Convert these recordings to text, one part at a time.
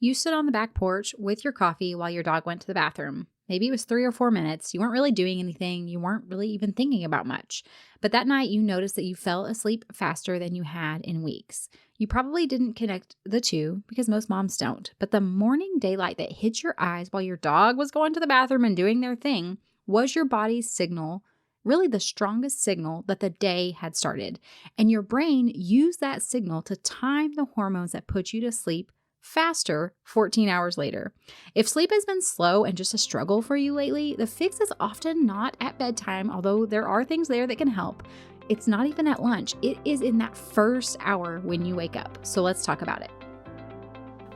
You stood on the back porch with your coffee while your dog went to the bathroom. Maybe it was 3 or 4 minutes. You weren't really doing anything. You weren't really even thinking about much. But that night, you noticed that you fell asleep faster than you had in weeks. You probably didn't connect the two because most moms don't. But the morning daylight that hit your eyes while your dog was going to the bathroom and doing their thing was your body's signal, really the strongest signal that the day had started. And your brain used that signal to time the hormones that put you to sleep faster 14 hours later. If sleep has been slow and just a struggle for you lately, the fix is often not at bedtime, although there are things there that can help. It's not even at lunch. It is in that first hour when you wake up. So let's talk about it.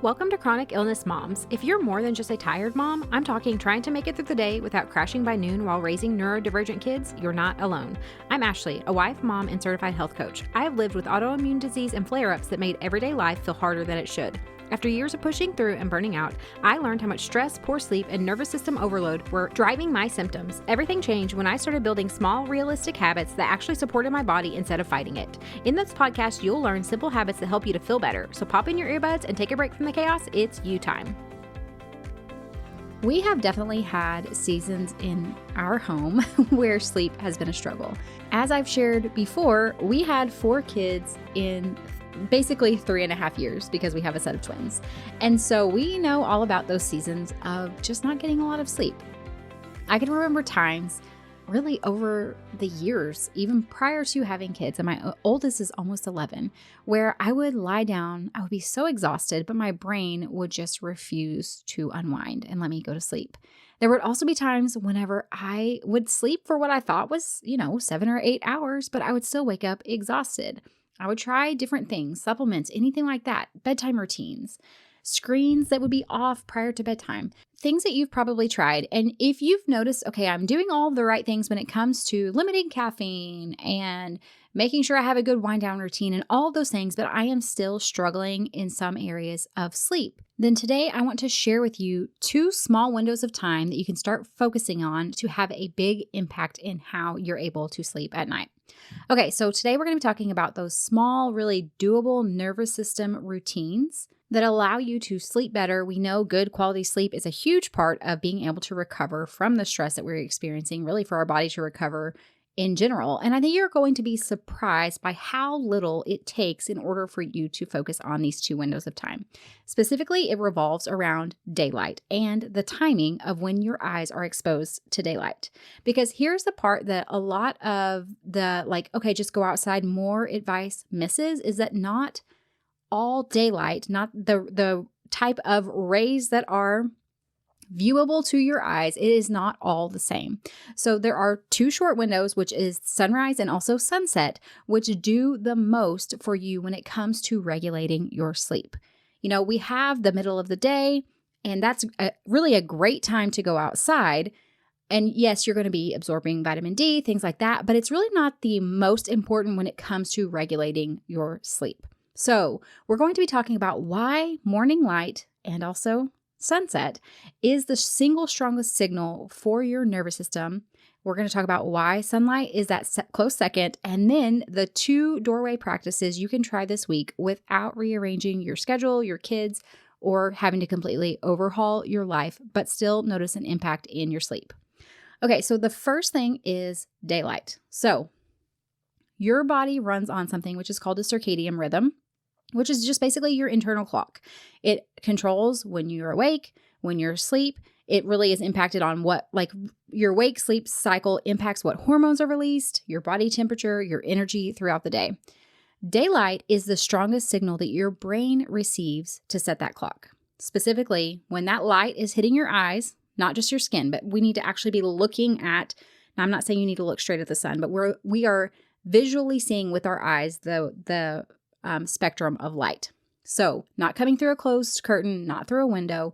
Welcome to Chronic Illness Moms. If you're more than just a tired mom, I'm talking trying to make it through the day without crashing by noon while raising neurodivergent kids, you're not alone. I'm Ashley, a wife, mom, and certified health coach. I have lived with autoimmune disease and flare-ups that made everyday life feel harder than it should. After years of pushing through and burning out, I learned how much stress, poor sleep, and nervous system overload were driving my symptoms. Everything changed when I started building small, realistic habits that actually supported my body instead of fighting it. In this podcast, you'll learn simple habits that help you to feel better. So pop in your earbuds and take a break from the chaos. It's you time. We have definitely had seasons in our home where sleep has been a struggle. As I've shared before, we had 4 kids in basically 3.5 years because we have a set of twins. And so we know all about those seasons of just not getting a lot of sleep. I can remember times really over the years, even prior to having kids, and my oldest is almost 11, where I would lie down, I would be so exhausted, but my brain would just refuse to unwind and let me go to sleep. There would also be times whenever I would sleep for what I thought was, 7 or 8 hours, but I would still wake up exhausted. I would try different things, supplements, anything like that, bedtime routines, screens that would be off prior to bedtime, things that you've probably tried. And if you've noticed, okay, I'm doing all the right things when it comes to limiting caffeine and making sure I have a good wind down routine and all of those things, but I am still struggling in some areas of sleep, then today I want to share with you 2 small windows of time that you can start focusing on to have a big impact in how you're able to sleep at night. Okay, so today we're going to be talking about those small, really doable nervous system routines that allow you to sleep better. We know good quality sleep is a huge part of being able to recover from the stress that we're experiencing, really for our body to recover in general. And I think you're going to be surprised by how little it takes in order for you to focus on these 2 windows of time. Specifically, it revolves around daylight and the timing of when your eyes are exposed to daylight. Because here's the part that a lot of the just go outside more advice misses, is that not all daylight, not the type of rays that are viewable to your eyes, it is not all the same. So there are 2 short windows, which is sunrise and also sunset, which do the most for you when it comes to regulating your sleep. We have the middle of the day, and that's really a great time to go outside. And yes, you're going to be absorbing vitamin D, things like that, but it's really not the most important when it comes to regulating your sleep. So we're going to be talking about why morning light and also sunset is the single strongest signal for your nervous system. We're going to talk about why sunlight is that close second, and then the 2 doorway practices you can try this week without rearranging your schedule, your kids, or having to completely overhaul your life, but still notice an impact in your sleep. Okay, so the first thing is daylight. So your body runs on something which is called a circadian rhythm, which is just basically your internal clock. It controls when you're awake, when you're asleep. It really is impacted on what, your wake sleep cycle impacts what hormones are released, your body temperature, your energy throughout the day. Daylight is the strongest signal that your brain receives to set that clock. Specifically, when that light is hitting your eyes, not just your skin, but we need to actually be looking at, now I'm not saying you need to look straight at the sun, but we are visually seeing with our eyes the spectrum of light. So not coming through a closed curtain, not through a window,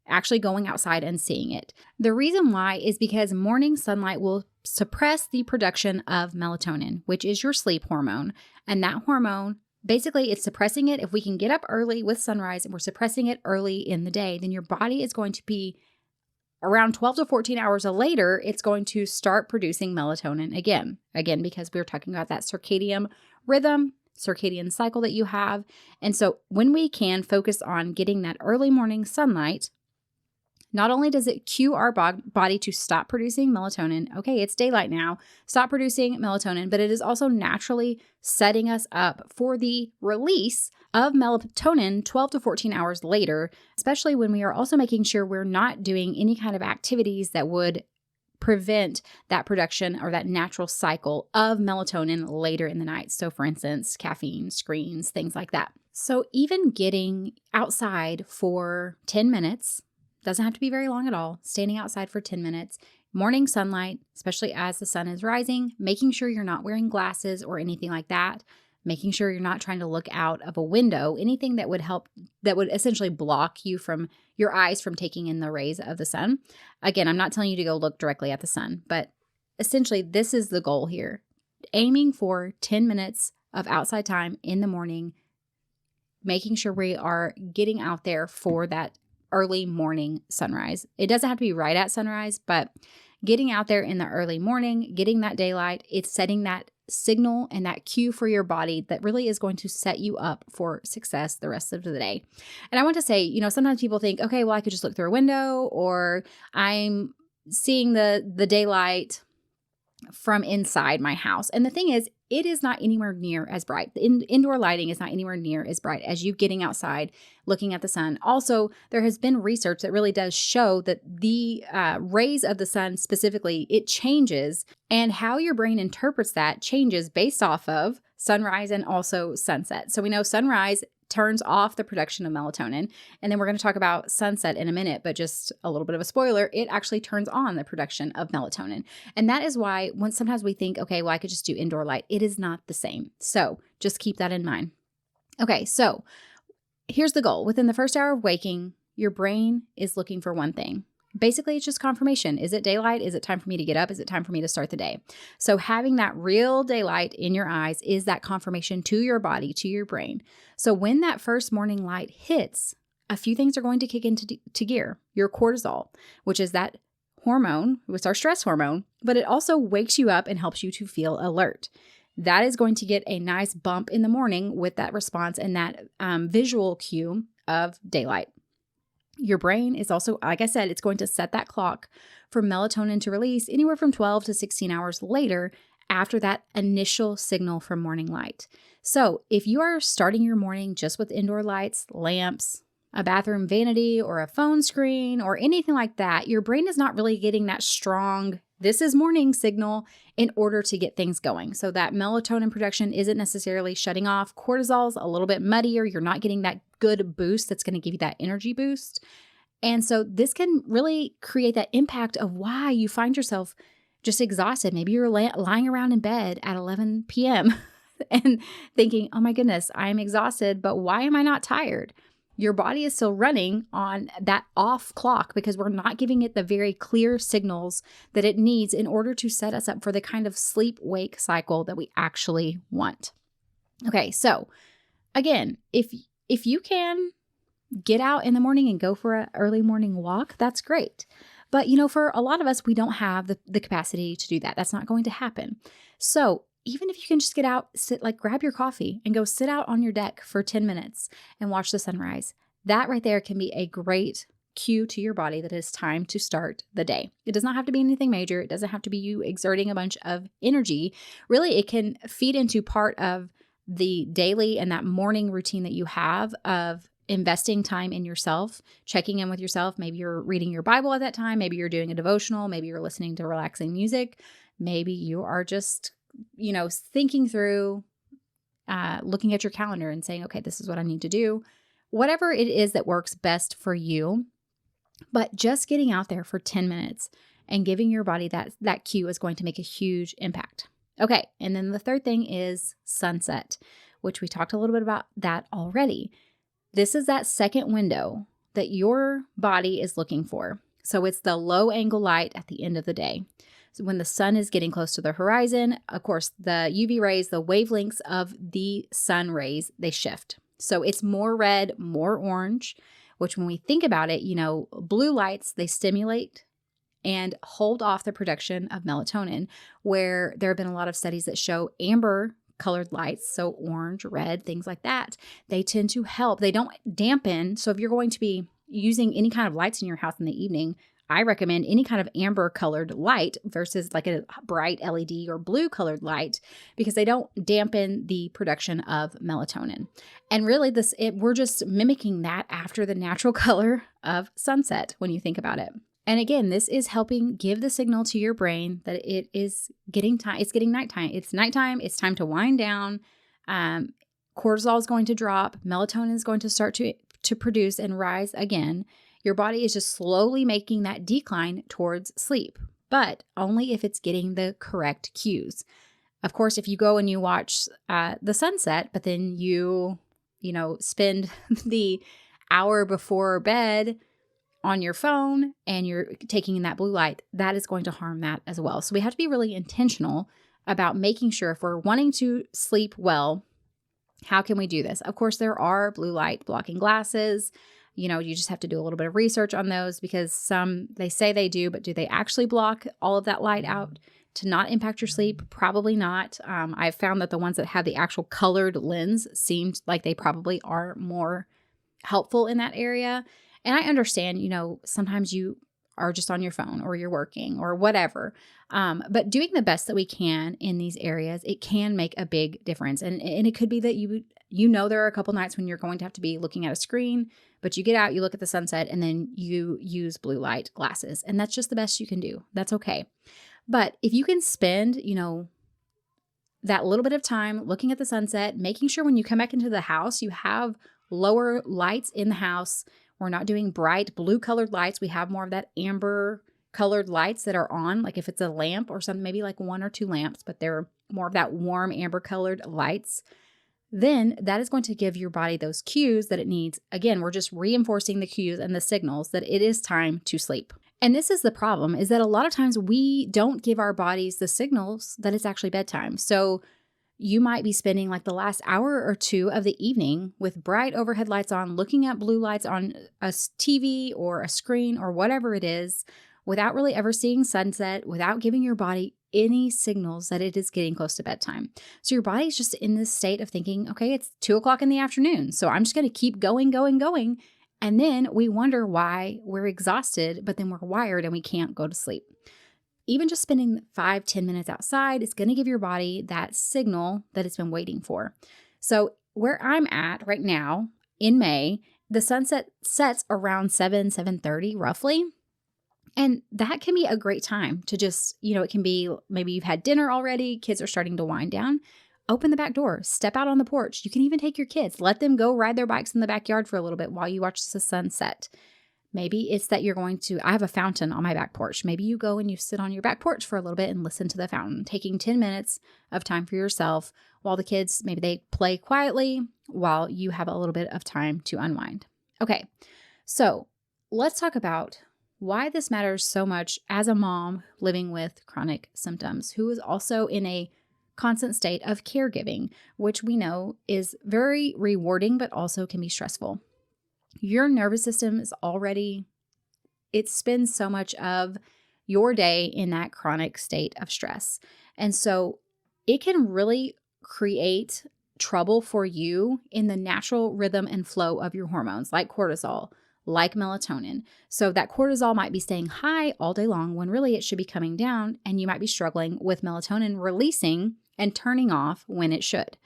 actually going outside and seeing it. The reason why is because morning sunlight will suppress the production of melatonin, which is your sleep hormone. And that hormone, basically it's suppressing it. If we can get up early with sunrise and we're suppressing it early in the day, then your body is going to be around 12 to 14 hours later, it's going to start producing melatonin again, because we're talking about that circadian rhythm. circadian cycle that you have. And so when we can focus on getting that early morning sunlight, not only does it cue our body to stop producing melatonin, okay, it's daylight now, stop producing melatonin, but it is also naturally setting us up for the release of melatonin 12 to 14 hours later, especially when we are also making sure we're not doing any kind of activities that would prevent that production or that natural cycle of melatonin later in the night. So for instance, caffeine, screens, things like that. So even getting outside for 10 minutes, doesn't have to be very long at all. Standing outside for 10 minutes, morning sunlight, especially as the sun is rising, making sure you're not wearing glasses or anything like that, making sure you're not trying to look out of a window, anything that would help, that would essentially block you from your eyes from taking in the rays of the sun. Again, I'm not telling you to go look directly at the sun, but essentially this is the goal here. Aiming for 10 minutes of outside time in the morning, making sure we are getting out there for that early morning sunrise. It doesn't have to be right at sunrise, but getting out there in the early morning, getting that daylight, it's setting that signal and that cue for your body that really is going to set you up for success the rest of the day. And I want to say, sometimes people think, okay, well, I could just look through a window, or I'm seeing the daylight from inside my house. And the thing is, it is not anywhere near as bright. The indoor lighting is not anywhere near as bright as you getting outside, looking at the sun. Also, there has been research that really does show that the rays of the sun specifically, it changes, and how your brain interprets that changes based off of sunrise and also sunset. So we know sunrise turns off the production of melatonin. And then we're going to talk about sunset in a minute, but just a little bit of a spoiler, it actually turns on the production of melatonin. And that is why when sometimes we think, okay, well, I could just do indoor light. It is not the same. So just keep that in mind. Okay, so here's the goal. Within the first hour of waking, your brain is looking for one thing. Basically, it's just confirmation. Is it daylight? Is it time for me to get up? Is it time for me to start the day? So having that real daylight in your eyes is that confirmation to your body, to your brain. So when that first morning light hits, a few things are going to kick into gear. Your cortisol, which is that hormone, it's our stress hormone, but it also wakes you up and helps you to feel alert. That is going to get a nice bump in the morning with that response and that visual cue of daylight. Your brain is also, like I said, it's going to set that clock for melatonin to release anywhere from 12 to 16 hours later after that initial signal from morning light. So if you are starting your morning just with indoor lights, lamps, a bathroom vanity, or a phone screen, or anything like that, your brain is not really getting that strong, this is morning signal in order to get things going. So that melatonin production isn't necessarily shutting off. Cortisol's a little bit muddier. You're not getting that good boost that's going to give you that energy boost. And so this can really create that impact of why you find yourself just exhausted. Maybe you're lying around in bed at 11 p.m. and thinking, oh my goodness, I'm exhausted, but why am I not tired? Your body is still running on that off clock because we're not giving it the very clear signals that it needs in order to set us up for the kind of sleep-wake cycle that we actually want. Okay, so again, if you can get out in the morning and go for an early morning walk, that's great. But for a lot of us, we don't have the capacity to do that. That's not going to happen. So even if you can just get out, grab your coffee and go sit out on your deck for 10 minutes and watch the sunrise, that right there can be a great cue to your body that it's time to start the day. It does not have to be anything major. It doesn't have to be you exerting a bunch of energy. Really, it can feed into part of the daily and that morning routine that you have of investing time in yourself, checking in with yourself. Maybe you're reading your Bible at that time. Maybe you're doing a devotional. Maybe you're listening to relaxing music. Maybe you are just thinking through, looking at your calendar and saying, okay, this is what I need to do. Whatever it is that works best for you, but just getting out there for 10 minutes and giving your body that cue is going to make a huge impact. Okay, and then the third thing is sunset, which we talked a little bit about that already. This is that second window that your body is looking for. So it's the low angle light at the end of the day. So when the sun is getting close to the horizon, of course, the UV rays, the wavelengths of the sun rays, they shift. So it's more red, more orange, which when we think about it, blue lights, they stimulate and hold off the production of melatonin, where there have been a lot of studies that show amber colored lights, so orange, red, things like that, they tend to help. They don't dampen. So if you're going to be using any kind of lights in your house in the evening, I recommend any kind of amber colored light versus like a bright LED or blue colored light, because they don't dampen the production of melatonin. And really we're just mimicking that after the natural color of sunset when you think about it. And again, this is helping give the signal to your brain that it is getting time. It's getting nighttime. It's nighttime. It's time to wind down. Cortisol is going to drop. Melatonin is going to start to produce and rise again. Your body is just slowly making that decline towards sleep, but only if it's getting the correct cues. Of course, if you go and you watch the sunset, but then you spend the hour before bed on your phone and you're taking in that blue light, that is going to harm that as well. So we have to be really intentional about making sure, if we're wanting to sleep well, how can we do this? Of course, there are blue light blocking glasses. You just have to do a little bit of research on those, because they say they do, but do they actually block all of that light out to not impact your sleep? Probably not. I've found that the ones that have the actual colored lens seemed like they probably are more helpful in that area. And I understand, sometimes you are just on your phone or you're working or whatever. But doing the best that we can in these areas, it can make a big difference. And it could be that there are a couple nights when you're going to have to be looking at a screen, but you get out, you look at the sunset, and then you use blue light glasses. And that's just the best you can do. That's okay. But if you can spend, that little bit of time looking at the sunset, making sure when you come back into the house, you have lower lights in the house. We're not doing bright blue colored lights. We have more of that amber colored lights that are on, like if it's a lamp or something, maybe like 1 or 2 lamps, but they're more of that warm amber colored lights. Then that is going to give your body those cues that it needs. Again, we're just reinforcing the cues and the signals that it is time to sleep. And this is the problem, is that a lot of times we don't give our bodies the signals that it's actually bedtime. So you might be spending like the last hour or 2 of the evening with bright overhead lights on, looking at blue lights on a TV or a screen or whatever it is, without really ever seeing sunset, without giving your body any signals that it is getting close to bedtime. So your body's just in this state of thinking, okay, it's 2:00 in the afternoon, so I'm just going to keep going. And then we wonder why we're exhausted, but then we're wired and we can't go to sleep. Even just spending 5-10 minutes outside is going to give your body that signal that it's been waiting for. So where I'm at right now in May, the sunset sets around 7:30 roughly. And that can be a great time to just, it can be maybe you've had dinner already, kids are starting to wind down. Open the back door, step out on the porch. You can even take your kids, let them go ride their bikes in the backyard for a little bit while you watch the sunset. Maybe it's that I have a fountain on my back porch. Maybe you go and you sit on your back porch for a little bit and listen to the fountain, taking 10 minutes of time for yourself while the kids, maybe they play quietly while you have a little bit of time to unwind. Okay, so let's talk about why this matters so much as a mom living with chronic symptoms, who is also in a constant state of caregiving, which we know is very rewarding, but also can be stressful. Your nervous system is it spends so much of your day in that chronic state of stress. And so it can really create trouble for you in the natural rhythm and flow of your hormones, like cortisol, like melatonin. So that cortisol might be staying high all day long when really it should be coming down, and you might be struggling with melatonin releasing and turning off when it should.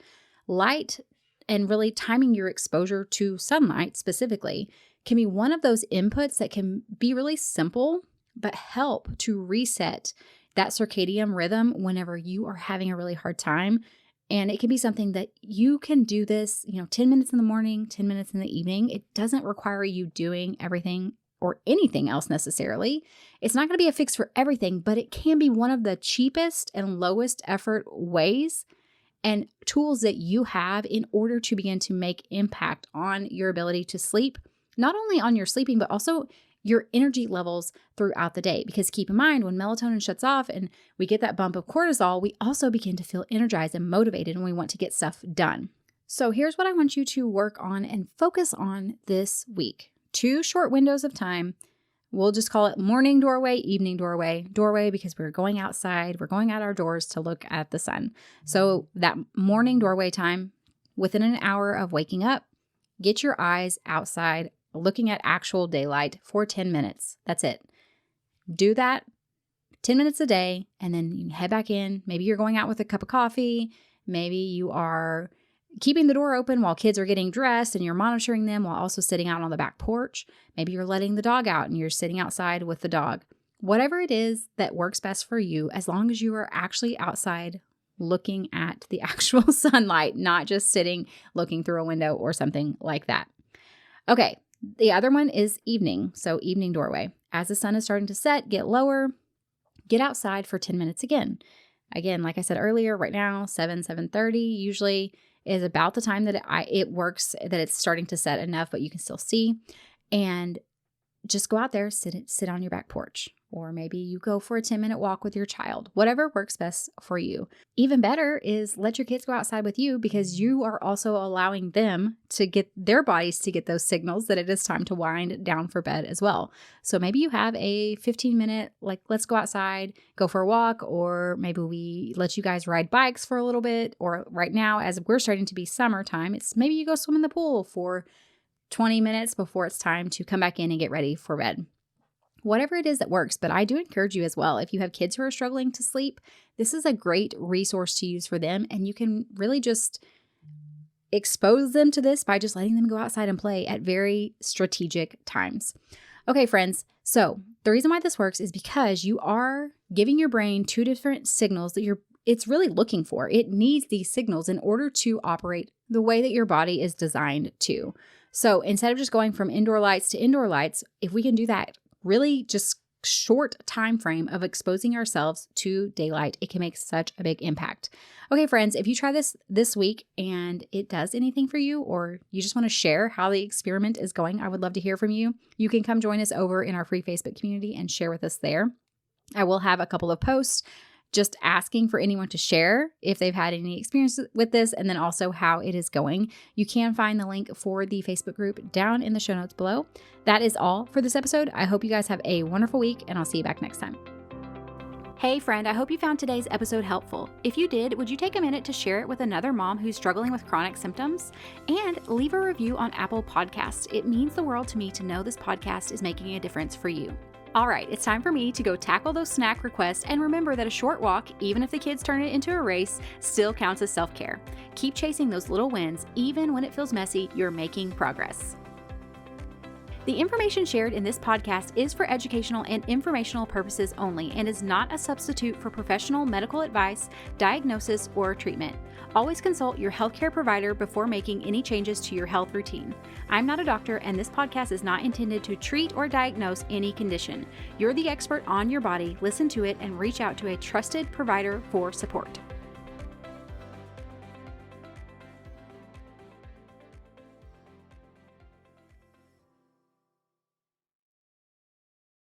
Light and really timing your exposure to sunlight specifically can be one of those inputs that can be really simple, but help to reset that circadian rhythm whenever you are having a really hard time. And it can be something that you can do this, 10 minutes in the morning, 10 minutes in the evening. It doesn't require you doing everything or anything else necessarily. It's not going to be a fix for everything, but it can be one of the cheapest and lowest effort ways and tools that you have in order to begin to make impact on your ability to sleep, not only on your sleeping, but also your energy levels throughout the day. Because keep in mind, when melatonin shuts off and we get that bump of cortisol, we also begin to feel energized and motivated, and we want to get stuff done. So here's what I want you to work on and focus on this week. 2 short windows of time We'll just call it morning doorway, evening doorway, because we're going outside, we're going out our doors to look at the sun. So that morning doorway time, within an hour of waking up, get your eyes outside, looking at actual daylight for 10 minutes. That's it. Do that 10 minutes a day, and then you can head back in. Maybe you're going out with a cup of coffee. Maybe you are keeping the door open while kids are getting dressed and you're monitoring them while also sitting out on the back porch. Maybe you're letting the dog out and you're sitting outside with the dog. Whatever it is that works best for you, as long as you are actually outside looking at the actual sunlight, not just sitting looking through a window or something like that. Okay, the other one is evening. So evening doorway. As the sun is starting to set, get lower, get outside for 10 minutes again. Again, like I said earlier, right now, 7:30 usually is about the time that it works, that it's starting to set enough, but you can still see. And just go out there, sit on your back porch. Or maybe you go for a 10-minute walk with your child. Whatever works best for you. Even better is let your kids go outside with you, because you are also allowing them to get their bodies to get those signals that it is time to wind down for bed as well. So maybe you have a 15-minute, like, let's go outside, go for a walk, or maybe we let you guys ride bikes for a little bit. Or right now, as we're starting to be summertime, it's maybe you go swim in the pool for 20 minutes before it's time to come back in and get ready for bed. Whatever it is that works, but I do encourage you as well. If you have kids who are struggling to sleep, this is a great resource to use for them. And you can really just expose them to this by just letting them go outside and play at very strategic times. Okay, friends. So the reason why this works is because you are giving your brain two different signals that it's really looking for. It needs these signals in order to operate the way that your body is designed to. So instead of just going from indoor lights to indoor lights, if we can do that really just short time frame of exposing ourselves to daylight, it can make such a big impact. Okay, friends, if you try this week and it does anything for you, or you just want to share how the experiment is going, I would love to hear from you. You can come join us over in our free Facebook community and share with us there. I will have a couple of posts just asking for anyone to share if they've had any experience with this, and then also how it is going. You can find the link for the Facebook group down in the show notes below. That is all for this episode. I hope you guys have a wonderful week, and I'll see you back next time. Hey friend, I hope you found today's episode helpful. If you did, would you take a minute to share it with another mom who's struggling with chronic symptoms? And leave a review on Apple Podcasts. It means the world to me to know this podcast is making a difference for you. All right, it's time for me to go tackle those snack requests, and remember that a short walk, even if the kids turn it into a race, still counts as self-care. Keep chasing those little wins. Even when it feels messy, you're making progress. The information shared in this podcast is for educational and informational purposes only and is not a substitute for professional medical advice, diagnosis, or treatment. Always consult your healthcare provider before making any changes to your health routine. I'm not a doctor, and this podcast is not intended to treat or diagnose any condition. You're the expert on your body. Listen to it and reach out to a trusted provider for support.